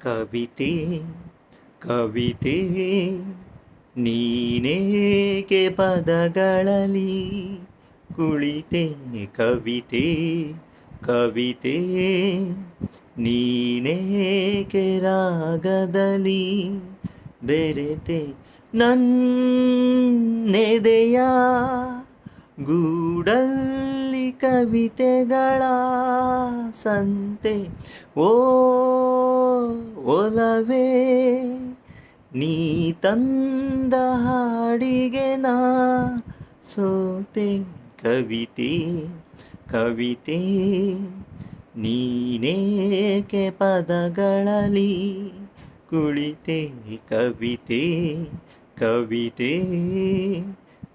ಕವಿತೆ ಕವಿತೆ ನೀನೇಕೆ ಪದಗಳಲ್ಲಿ ಕುಳಿತೆ ಕವಿತೆ ಕವಿತೆ ನೀನೇಕೆ ರಾಗದಲ್ಲಿ ಬೆರೆತೆ ನನ್ನೆದೆಯ ಗೂಡಲ್ಲಿ ಕವಿತೆಗಳ ಸಂತೆ ಓ ಒಲವೇ ನೀ ತಂದ ಹಾಡಿಗೆ ನಾ ಸೋತೆ ಕವಿತೆ ಕವಿತೆ ನೀನೇಕೆ ಪದಗಳಲ್ಲಿ ಕುಳಿತೆ ಕವಿತೆ ಕವಿತೆ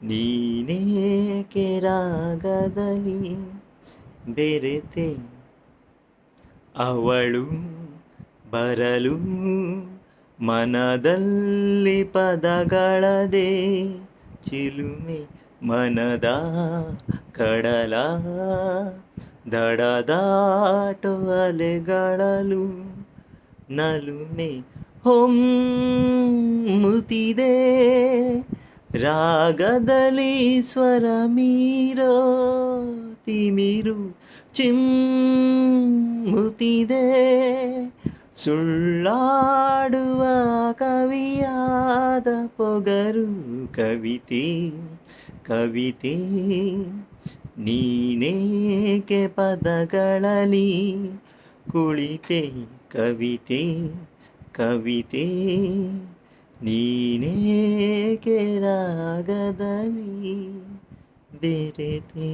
ನೀನೇಕೆ ರಾಗದಲ್ಲಿ ಬೆರೆತೆ ಅವಳು ಬರಲು ಮನದಲ್ಲಿ ಪದಗಳದೆ ಚಿಲುಮೆ ಮನದ ಕಡಲ ದಡದಾಟು ಅಲೆಗಳಲು ನಲುಮೆ ಹೊಮ್ಮುತ್ತಿದೆ ರಾಗದಲ್ಲಿ ಸ್ವರ ಮೀರೋ ತಿಮಿರು ಚಿಮ್ಮುತ್ತಿದೆ ಸುಳ್ಳಾಡುವ ಕವಿಯಾದ ಪೊಗರು ಕವಿತೆ ಕವಿತೆ ನೀನೇಕೆ ಪದಗಳಲ್ಲಿ ಕುಳಿತೆ ಕವಿತೆ ಕವಿತೆ ನೀನೇಕೆ ರಾಗದಲ್ಲಿ ಬೆರೆತೆ